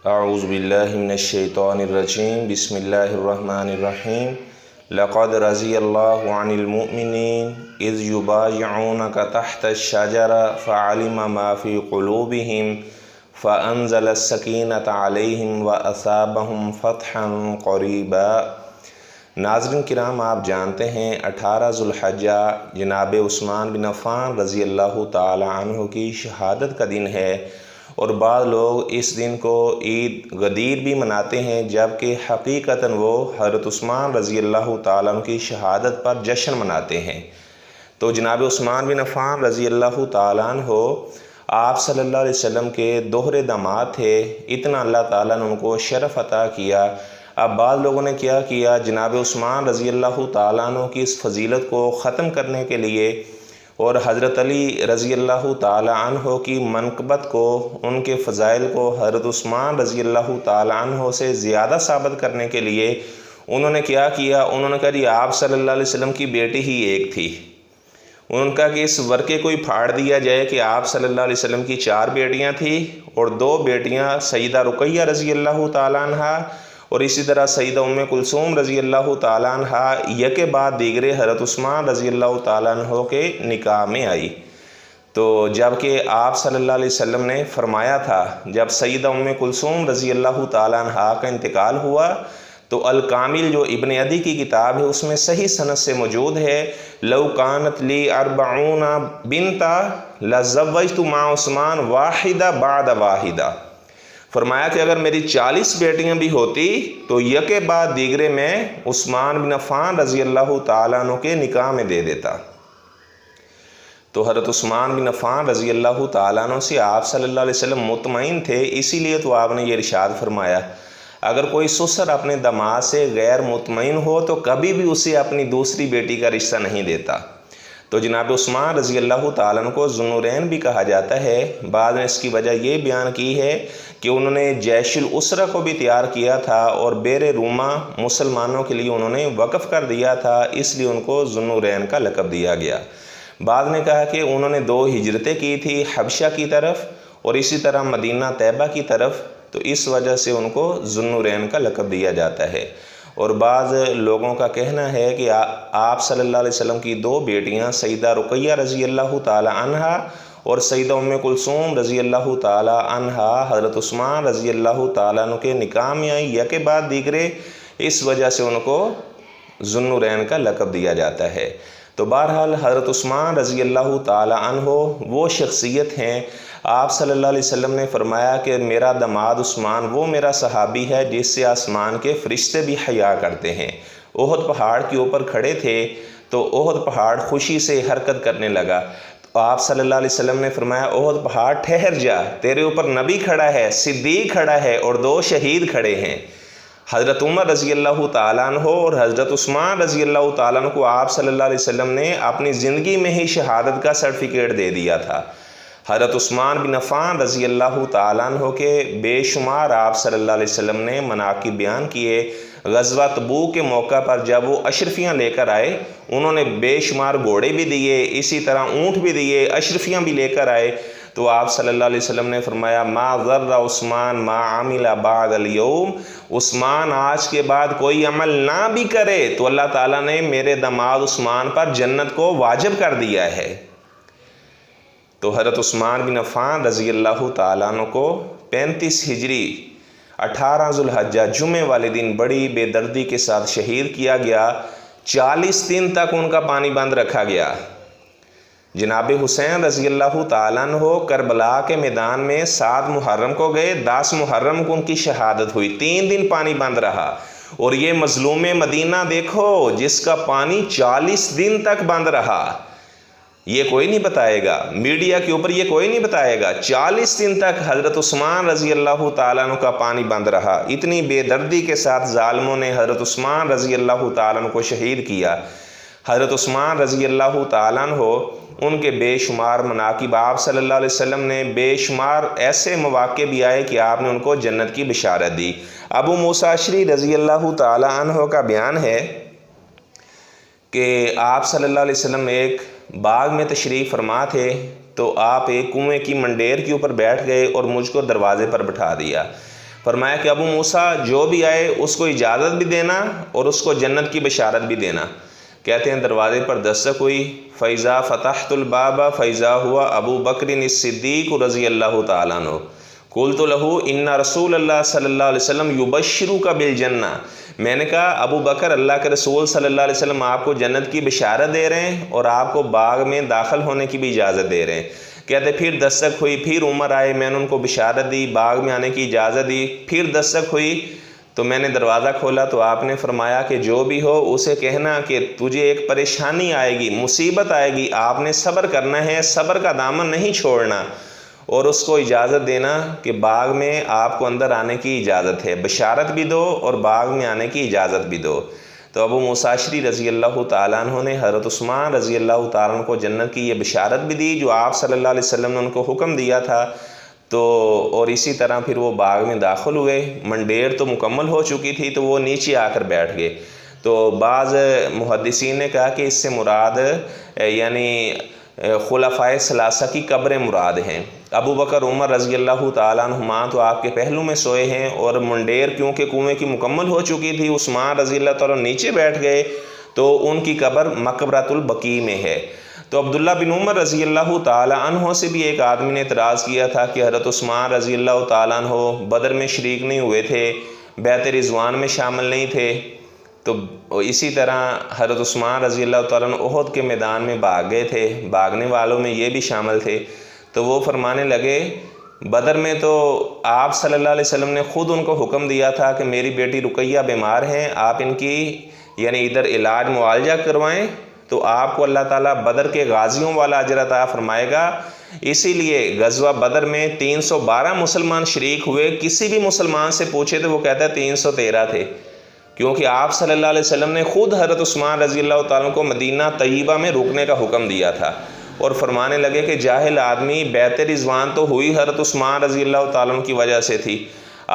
اعوذ باللہ من الشیطان الرجیم بسم اللہ الرحمن الرحیم لقد رضی اللہ عن المؤمنین اذ یبایعونک تحت الشجرہ فعلم ما فی قلوبہم فانزل السکینۃ علیہم واصابہم فتحا قریبا۔ ناظرین کرام، آپ جانتے ہیں 18 ذو الحجہ جناب عثمان بن عفان رضی اللہ تعالی عنہ کی شہادت کا دن ہے، اور بعض لوگ اس دن کو عید غدیر بھی مناتے ہیں، جبکہ حقیقتاً وہ حضرت عثمان رضی اللہ تعالیٰ عنہ کی شہادت پر جشن مناتے ہیں۔ تو جناب عثمان بن عفان رضی اللہ تعالیٰ عنہ آپ صلی اللہ علیہ وسلم کے دوہرے داماد تھے، اتنا اللہ تعالیٰ نے ان کو شرف عطا کیا۔ اب بعض لوگوں نے کیا کیا، جناب عثمان رضی اللہ تعالیٰ عنہ کی اس فضیلت کو ختم کرنے کے لیے اور حضرت علی رضی اللہ تعالیٰ عنہ کی منقبت کو، ان کے فضائل کو حضرت عثمان رضی اللہ تعالیٰ عنہ سے زیادہ ثابت کرنے کے لیے انہوں نے کیا کیا، انہوں نے کہا جی آپ صلی اللہ علیہ وسلم کی بیٹی ہی ایک تھی۔ انہوں نے کہا کہ اس ورقے کو ہی پھاڑ دیا جائے کہ آپ صلی اللہ علیہ وسلم کی 4 بیٹیاں تھیں، اور 2 بیٹیاں سیدہ رقیہ رضی اللہ تعالیٰ عنہ اور اسی طرح سیدہ ام کلثوم رضی اللہ تعالیٰ عنہ یکے بعد دیگرے حضرت عثمان رضی اللہ تعالیٰ عنہ کے نکاح میں آئی۔ تو جب کہ آپ صلی اللہ علیہ وسلم نے فرمایا تھا، جب سیدہ ام کلثوم رضی اللہ تعالیٰ عنہ کا انتقال ہوا تو الکامل جو ابن عدی کی کتاب ہے اس میں صحیح سند سے موجود ہے، لو کانت لی 40 بنتا لزوجت مع عثمان واحدہ بعد واحدہ۔ فرمایا کہ اگر میری 40 بیٹیاں بھی ہوتی تو یکے بعد دیگرے میں عثمان بن عفان رضی اللہ تعالیٰ عنہ کے نکاح میں دے دیتا۔ تو حضرت عثمان بن عفان رضی اللہ تعالیٰ عنہ سے آپ صلی اللہ علیہ وسلم مطمئن تھے، اسی لیے تو آپ نے یہ ارشاد فرمایا، اگر کوئی سسر اپنے داماد سے غیر مطمئن ہو تو کبھی بھی اسے اپنی دوسری بیٹی کا رشتہ نہیں دیتا۔ تو جناب عثمان رضی اللہ تعالیٰ عنہ کو ذو النورین بھی کہا جاتا ہے۔ بعد میں اس کی وجہ یہ بیان کی ہے کہ انہوں نے جیش الاسرہ کو بھی تیار کیا تھا اور بیر روما مسلمانوں کے لیے انہوں نے وقف کر دیا تھا، اس لیے ان کو ذو النورین کا لقب دیا گیا۔ بعد نے کہا کہ انہوں نے 2 ہجرتیں کی تھی، حبشہ کی طرف اور اسی طرح مدینہ طیبہ کی طرف، تو اس وجہ سے ان کو ذو النورین کا لقب دیا جاتا ہے۔ اور بعض لوگوں کا کہنا ہے کہ آپ صلی اللہ علیہ وسلم کی 2 بیٹیاں سیدہ رقیہ رضی اللہ تعالی عنہ اور سیدہ ام کلثوم رضی اللہ تعالی عنہ حضرت عثمان رضی اللہ تعالیٰ عنہ کے نکاح میں آئیں یکے بعد دیگرے، اس وجہ سے ان کو ذو النورین کا لقب دیا جاتا ہے۔ تو بہرحال حضرت عثمان رضی اللہ تعالی عنہ وہ شخصیت ہیں، آپ صلی اللہ علیہ وسلم نے فرمایا کہ میرا داماد عثمان وہ میرا صحابی ہے جس سے آسمان کے فرشتے بھی حیا کرتے ہیں۔ احد پہاڑ کے اوپر کھڑے تھے تو احد پہاڑ خوشی سے حرکت کرنے لگا، تو آپ صلی اللہ علیہ وسلم نے فرمایا احد پہاڑ ٹھہر جا، تیرے اوپر نبی کھڑا ہے، صدیق کھڑا ہے اور 2 شہید کھڑے ہیں۔ حضرت عمر رضی اللہ تعالیٰ عنہ اور حضرت عثمان رضی اللہ تعالیٰ عنہ کو آپ صلی اللہ علیہ وسلم نے اپنی زندگی میں ہی شہادت کا سرٹیفکیٹ دے دیا تھا۔ حضرت عثمان بن عفان رضی اللہ تعالیٰ عنہ کے بے شمار آپ صلی اللہ علیہ وسلم نے مناقب بیان کیے۔ غزوہ تبوک کے موقع پر جب وہ اشرفیاں لے کر آئے، انہوں نے بے شمار گھوڑے بھی دیے، اسی طرح اونٹ بھی دیے، اشرفیاں بھی لے کر آئے، تو آپ صلی اللہ علیہ وسلم نے فرمایا ما ضر عثمان ما عمل بعد اليوم، عثمان آج کے بعد کوئی عمل نہ بھی کرے تو اللہ تعالیٰ نے میرے داماد عثمان پر جنت کو واجب کر دیا ہے۔ تو حضرت عثمان بن عفان رضی اللہ تعالیٰ عنہ کو 35 ہجری 18 ذو الحجہ جمعے والے دن بڑی بے دردی کے ساتھ شہید کیا گیا۔ 40 دن تک ان کا پانی بند رکھا گیا۔ جناب حسین رضی اللہ تعالیٰ عنہ کربلا کے میدان میں 7 محرم کو گئے، 10 محرم کو ان کی شہادت ہوئی، 3 دن پانی بند رہا۔ اور یہ مظلوم مدینہ دیکھو جس کا پانی 40 دن تک بند رہا، یہ کوئی نہیں بتائے گا، میڈیا کے اوپر یہ کوئی نہیں بتائے گا، 40 دن تک حضرت عثمان رضی اللہ تعالیٰ عنہ کا پانی بند رہا۔ اتنی بے دردی کے ساتھ ظالموں نے حضرت عثمان رضی اللہ تعالیٰ عنہ کو شہید کیا۔ حضرت عثمان رضی اللہ تعالیٰ عنہ ان کے بے شمار مناقب، آپ صلی اللہ علیہ وسلم نے بے شمار ایسے مواقع بھی آئے کہ آپ نے ان کو جنت کی بشارت دی۔ ابو موسیٰ اشعری رضی اللہ تعالیٰ عنہ کا بیان ہے کہ آپ صلی اللہ علیہ وسلم ایک باغ میں تشریف فرما تھے تو آپ ایک کنویں کی منڈیر کے اوپر بیٹھ گئے اور مجھ کو دروازے پر بٹھا دیا۔ فرمایا کہ ابو موسیٰ جو بھی آئے اس کو اجازت بھی دینا اور اس کو جنت کی بشارت بھی دینا۔ کہتے ہیں دروازے پر دستک ہوئی، فَإِذَا فَتَحْتُ الْبَابَ فَإِذَا هُوَ أَبُو بَكْرٍ الصِّدِّيقُ رضی اللہ تعالیٰ عنہ قُلْتُ لَهُ إِنَّ رسول اللہ صلی اللہ علیہ وسلم يُبَشِّرُكَ بِالْجَنَّةِ، میں نے کہا ابو بکر اللہ کے رسول صلی اللہ علیہ وسلم آپ کو جنت کی بشارت دے رہے ہیں اور آپ کو باغ میں داخل ہونے کی بھی اجازت دے رہے ہیں۔ کہتے پھر دستک ہوئی، پھر عمر آئے، میں نے ان کو بشارت دی، باغ میں آنے کی اجازت دی۔ پھر دستک ہوئی تو میں نے دروازہ کھولا تو آپ نے فرمایا کہ جو بھی ہو اسے کہنا کہ تجھے ایک پریشانی آئے گی، مصیبت آئے گی، آپ نے صبر کرنا ہے، صبر کا دامن نہیں چھوڑنا، اور اس کو اجازت دینا کہ باغ میں آپ کو اندر آنے کی اجازت ہے، بشارت بھی دو اور باغ میں آنے کی اجازت بھی دو۔ تو ابو موسیٰ رضی اللہ تعالیٰ عنہ نے حضرت عثمان رضی اللہ تعالیٰ عنہ کو جنت کی یہ بشارت بھی دی جو آپ صلی اللہ علیہ وسلم نے ان کو حکم دیا تھا۔ تو اور اسی طرح پھر وہ باغ میں داخل ہوئے، منڈیر تو مکمل ہو چکی تھی تو وہ نیچے آ کر بیٹھ گئے۔ تو بعض محدثین نے کہا کہ اس سے مراد یعنی خلفائے ثلاثہ کی قبریں مراد ہیں۔ ابو بکر عمر رضی اللہ تعالیٰ عنہما تو آپ کے پہلو میں سوئے ہیں، اور منڈیر کیونکہ کنویں کی مکمل ہو چکی تھی، عثمان رضی اللہ تعالیٰ نیچے بیٹھ گئے تو ان کی قبر مقبرۃ البقیع میں ہے۔ تو عبداللہ بن عمر رضی اللہ تعالیٰ عنہ سے بھی ایک آدمی نے اعتراض کیا تھا کہ حضرت عثمان رضی اللہ تعالیٰ عنہ بدر میں شریک نہیں ہوئے تھے، بیعت رضوان میں شامل نہیں تھے، تو اسی طرح حضرت عثمان رضی اللہ تعالیٰ عنہ احد کے میدان میں بھاگ گئے تھے، بھاگنے والوں میں یہ بھی شامل تھے۔ تو وہ فرمانے لگے بدر میں تو آپ صلی اللہ علیہ وسلم نے خود ان کو حکم دیا تھا کہ میری بیٹی رقیہ بیمار ہیں، آپ ان کی یعنی ادھر علاج معالجہ کروائیں تو آپ کو اللہ تعالیٰ بدر کے غازیوں والا اجر عطا فرمائے گا۔ اسی لیے غزوہ بدر میں 312 مسلمان شریک ہوئے، کسی بھی مسلمان سے پوچھے تو وہ کہتا ہے 313 تھے، کیونکہ آپ صلی اللہ علیہ وسلم نے خود حضرت عثمان رضی اللہ تعالیٰ کو مدینہ طیبہ میں رکنے کا حکم دیا تھا، اور فرمانے لگے کہ جاہل آدمی بیعت رضوان تو ہوئی حضرت عثمان رضی اللہ تعالیٰ کی وجہ سے تھی۔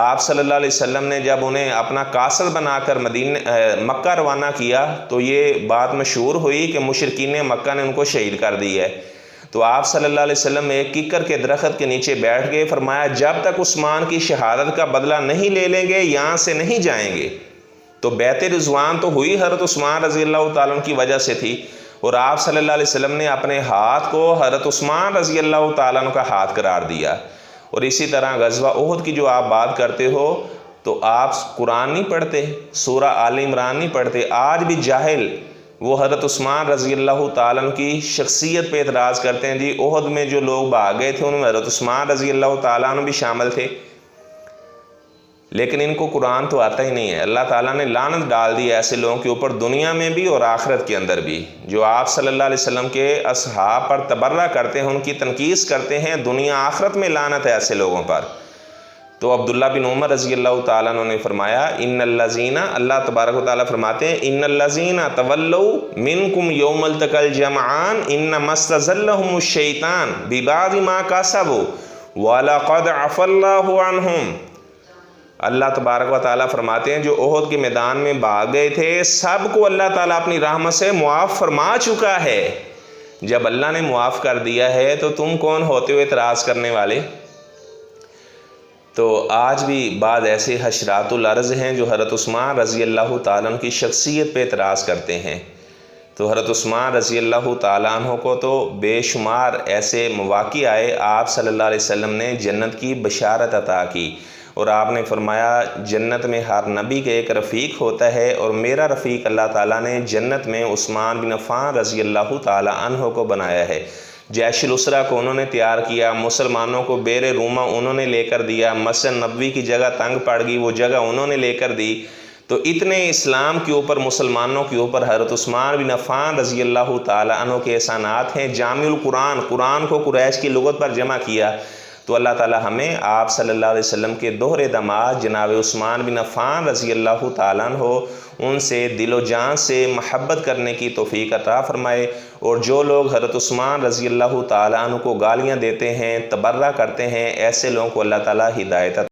آپ صلی اللہ علیہ وسلم نے جب انہیں اپنا قاصد بنا کر مکہ روانہ کیا تو یہ بات مشہور ہوئی کہ مشرکین مکہ نے ان کو شہید کر دیا ہے۔ تو آپ صلی اللہ علیہ وسلم ایک ککر کے درخت کے نیچے بیٹھ گئے، فرمایا جب تک عثمان کی شہادت کا بدلہ نہیں لے لیں گے یہاں سے نہیں جائیں گے۔ تو بیعت رضوان تو ہوئی حضرت عثمان رضی اللہ تعالیٰ کی وجہ سے تھی، اور آپ صلی اللہ علیہ وسلم نے اپنے ہاتھ کو حضرت عثمان رضی اللہ تعالیٰ کا ہاتھ قرار دیا۔ اور اسی طرح غزوہ احد کی جو آپ بات کرتے ہو تو آپ قرآن نہیں پڑھتے، سورہ آل عمران نہیں پڑھتے، آج بھی جاہل وہ حضرت عثمان رضی اللہ تعالیٰ کی شخصیت پہ اعتراض کرتے ہیں۔ جی احد میں جو لوگ بھاگ گئے تھے ان میں حضرت عثمان رضی اللہ تعالیٰ بھی شامل تھے، لیکن ان کو قرآن تو آتا ہی نہیں ہے۔ اللہ تعالیٰ نے لعنت ڈال دی ایسے لوگوں کے اوپر، دنیا میں بھی اور آخرت کے اندر بھی، جو آپ صلی اللہ علیہ وسلم کے اصحاب پر تبرہ کرتے ہیں، ان کی تنقیص کرتے ہیں، دنیا آخرت میں لعنت ہے ایسے لوگوں پر۔ تو عبداللہ بن عمر رضی اللہ تعالیٰ نے فرمایا ان الذین، اللہ تبارک و تعالیٰ فرماتے ہیں ان الذین تولوا منکم یوم التقى الجمعان انما استزلهم الشیطان ببعض ما کسبوا ولقد عفا اللہ عنہم۔ اللہ تبارک و تعالیٰ فرماتے ہیں جو احد کے میدان میں بھاگ گئے تھے سب کو اللہ تعالیٰ اپنی رحمت سے معاف فرما چکا ہے۔ جب اللہ نے معاف کر دیا ہے تو تم کون ہوتے ہو اعتراض کرنے والے؟ تو آج بھی بعض ایسے حشرات الارض ہیں جو حضرت عثمان رضی اللہ تعالیٰ کی شخصیت پہ اعتراض کرتے ہیں۔ تو حضرت عثمان رضی اللہ تعالیٰ عنہ کو تو بے شمار ایسے مواقع آئے، آپ صلی اللہ علیہ وسلم نے جنت کی بشارت عطا کی، اور آپ نے فرمایا جنت میں ہر نبی کا ایک رفیق ہوتا ہے، اور میرا رفیق اللہ تعالیٰ نے جنت میں عثمان بن عفان رضی اللہ تعالیٰ عنہ کو بنایا ہے۔ جیش الاسرہ کو انہوں نے تیار کیا، مسلمانوں کو بیر روما انہوں نے لے کر دیا، مسجد نبوی کی جگہ تنگ پڑ گئی وہ جگہ انہوں نے لے کر دی۔ تو اتنے اسلام کے اوپر، مسلمانوں کے اوپر حضرت عثمان بن عفان رضی اللہ تعالیٰ عنہ کے احسانات ہیں۔ جامع القرآن، قرآن کو قریش کی لغت پر جمع کیا۔ تو اللہ تعالیٰ ہمیں آپ صلی اللہ علیہ وسلم کے دوہرے داماد جناب عثمان بن عفان رضی اللہ تعالیٰ عنہ ان سے دل و جان سے محبت کرنے کی توفیق عطا فرمائے، اور جو لوگ حضرت عثمان رضی اللہ تعالیٰ عنہ کو گالیاں دیتے ہیں، تبرہ کرتے ہیں، ایسے لوگوں کو اللہ تعالیٰ ہدایت